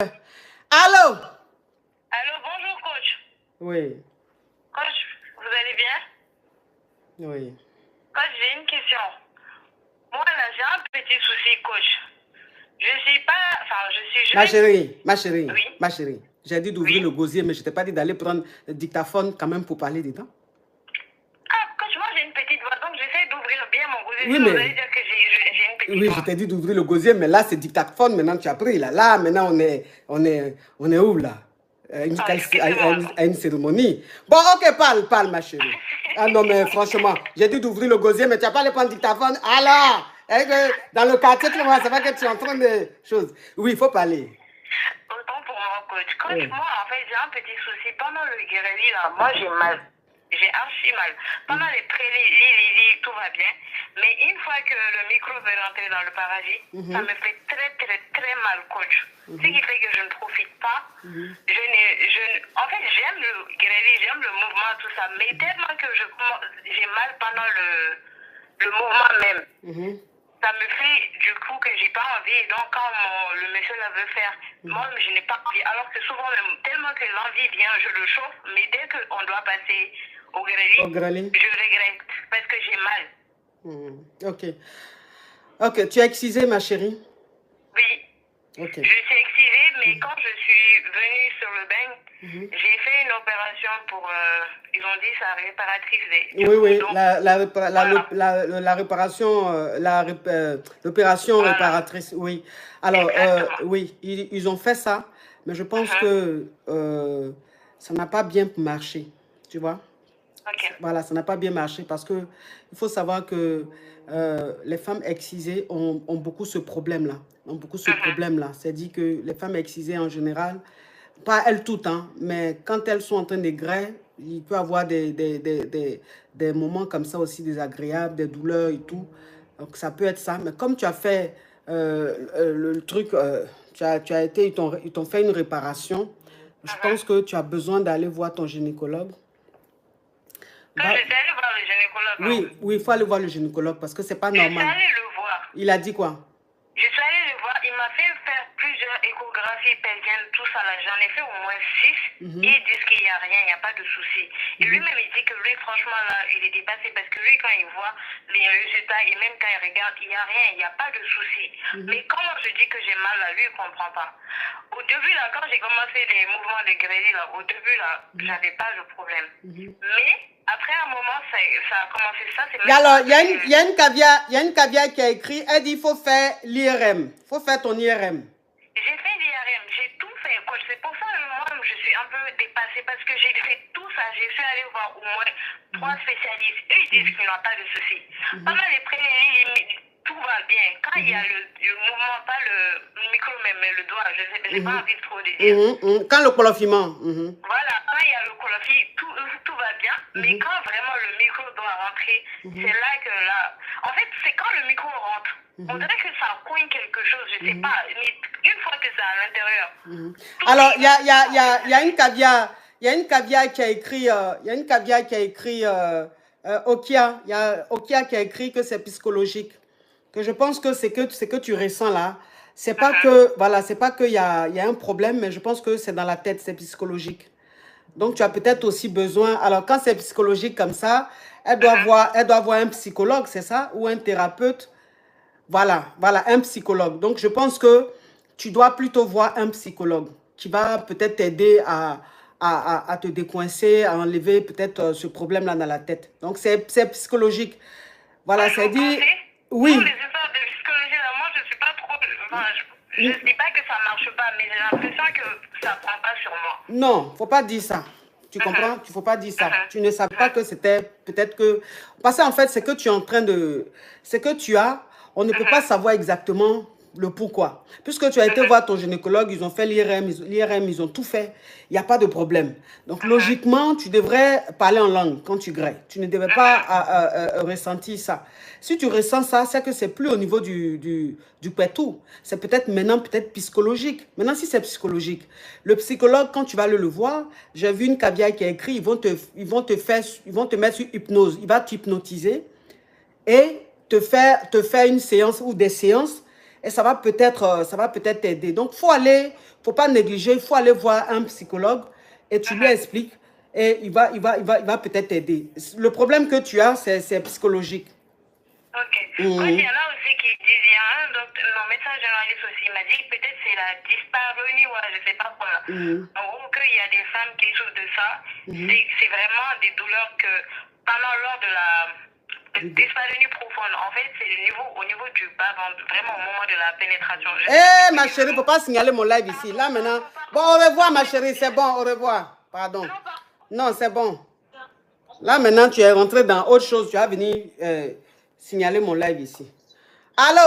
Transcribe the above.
Allô? Allô, bonjour coach. Oui. Coach, vous allez bien? Oui. Coach, j'ai une question. Moi là, j'ai un petit souci, coach. Je suis pas... Enfin, je suis jeune. Ma chérie, Oui. ma chérie. J'ai dit d'ouvrir Oui. le gosier, mais je t'ai pas dit d'aller prendre le dictaphone quand même pour parler dedans. Ah, coach, moi j'ai une petite voix, donc j'essaie d'ouvrir bien mon gosier. Oui, Sinon, mais... vous allez dire que j'ai une petite Oui, voix. je t'ai dit d'ouvrir le gosier, mais là, c'est dictaphone. Maintenant, tu as pris. Là, maintenant, on est où, là? À une cérémonie. Bon, ok, parle, ma chérie. Ah non, mais franchement, j'ai dit d'ouvrir le gosier, mais tu n'as pas le prendre dictaphone. Alors, dans le quartier, tout le monde, ça va que tu es en train de choses. Oui, il faut parler. Autant pour moi, coach. Coach, Oui. moi, en fait, j'ai un petit souci. Pendant le guérilla, là, moi, j'ai mal. J'ai archi mal. Pendant les prélits, tout va bien. Mais une fois que le micro veut rentrer dans le paradis, ça me fait très mal, coach. Ce qui fait que je ne profite pas. En fait, j'aime le guérilla, j'aime le mouvement, tout ça. Mais tellement que j'ai mal pendant le mouvement même. Ça me fait du coup que j'ai pas envie. Donc quand le monsieur la veut faire, moi je n'ai pas envie. Alors que souvent, même, tellement que l'envie vient, je le chauffe. Mais dès qu'on doit passer au grêlin, je regrette parce que j'ai mal. Ok. Ok, tu es excisée, ma chérie? Oui. Ok. Je suis excisée, mais quand je suis venue sur le bain, j'ai fait une opération pour, ils ont dit, ça réparatrice des... Oui, donc, la réparation, l'opération réparatrice, oui. Alors, oui, ils ont fait ça, mais je pense que ça n'a pas bien marché, tu vois. Ok. Voilà, ça n'a pas bien marché parce que il faut savoir que les femmes excisées ont beaucoup ce problème-là. C'est-à-dire que les femmes excisées en général, pas elles toutes, hein, mais quand elles sont en train de grêler, il peut y avoir des moments comme ça aussi désagréables, des douleurs et tout. Donc ça peut être ça. Mais comme tu as fait le truc, tu as été, ils t'ont fait une réparation, je pense que tu as besoin d'aller voir ton gynécologue. Quand j'étais allée voir le gynécologue. Oui, il faut aller voir le gynécologue parce que c'est pas normal. Je suis allée le voir. Il a dit quoi? Je suis allée le voir. Il m'a fait faire plusieurs échographies pelviennes, tout ça là. J'en ai fait au moins 6. Et ils disent qu'il n'y a rien, il n'y a pas de souci. Et lui-même, il dit que lui, franchement, là, il est dépassé parce que lui, quand il voit les résultats et même quand il regarde, il n'y a rien, il n'y a pas de souci. Mais quand je dis que j'ai mal là, lui, il ne comprend pas. Au début, là, quand j'ai commencé les mouvements de grêlin, là, au début, là, j'avais pas de problème. Mais après un moment, ça a commencé ça. Alors, il y a une caviar qui a écrit, elle dit il faut faire l'IRM. Il faut faire ton IRM. J'ai fait l'IRM, j'ai tout fait, coach. C'est pour ça que moi, je suis un peu dépassée parce que j'ai fait tout ça. J'ai suis allée voir au moins 3 spécialistes. Eux, ils disent qu'ils n'ont pas de soucis. Pendant les préliminaires, tout va bien. Quand il y a le mouvement, pas le micro, mais le doigt, je sais, j'ai pas envie de trop le dire. Quand le colofiment. Voilà, quand il y a le colophie, tout va bien. Mais quand vraiment le micro doit rentrer, c'est là que là... En fait, c'est quand le micro rentre. On dirait que ça coince quelque chose, je sais pas. Mais une fois que c'est à l'intérieur... Alors, il y a une caviar. Il y a une caviar qui a écrit, Okia. Il y a Okia qui a écrit que c'est psychologique. Que je pense que c'est que tu ressens là. C'est pas que, voilà, c'est pas qu'il y a un problème, mais je pense que c'est dans la tête, c'est psychologique. Donc, tu as peut-être aussi besoin... Alors, quand c'est psychologique comme ça, elle doit voir un psychologue, c'est ça? Ou un thérapeute. Voilà, un psychologue. Donc, je pense que tu dois plutôt voir un psychologue qui va peut-être t'aider à te décoincer, à enlever peut-être ce problème-là dans la tête. Donc, c'est psychologique. Voilà, c'est dit... Oui. Pour les histoires de psychologie, là, moi, je ne suis pas trop... Enfin, je ne dis pas que ça ne marche pas, mais j'ai l'impression que ça ne prend pas sur moi. Non, il ne faut pas dire ça. Tu comprends? Il ne faut pas dire ça. Tu ne savais pas que c'était peut-être que... Parce qu'en fait, c'est que tu es en train de... C'est que tu as... On ne peut pas savoir exactement le pourquoi. Puisque tu as été voir ton gynécologue, ils ont fait l'IRM, ils ont tout fait. Il n'y a pas de problème. Donc, logiquement, tu devrais parler en langue quand tu grêles. Tu ne devrais pas ressentir ça. Si tu ressens ça, c'est que c'est plus au niveau du pétou. C'est peut-être maintenant, peut-être psychologique. Maintenant, si c'est psychologique, le psychologue, quand tu vas le voir, j'ai vu une caviar qui a écrit, ils vont te mettre sur hypnose. Il va t'hypnotiser et te faire une séance ou des séances et ça va peut-être t'aider. Donc, faut pas négliger, il faut aller voir un psychologue et tu lui expliques et il va peut-être t'aider. Le problème que tu as, c'est psychologique. Ok. Moi, il y en a aussi qui disent, il y a mon médecin généraliste aussi m'a dit que peut-être c'est la dyspareunie ou je ne sais pas quoi. En gros, qu'il y a des femmes qui souffrent de ça. C'est vraiment des douleurs que pendant lors de la dyspareunie profonde, en fait, c'est au niveau du bas, vraiment au moment de la pénétration. Ma chérie, il ne faut pas signaler mon live ici. Là, maintenant. Bon, au revoir, ma chérie, c'est bon, au revoir. Pardon. Non, c'est bon. Là, maintenant, tu es rentré dans autre chose. Tu as venu signaler mon live ici. Allô?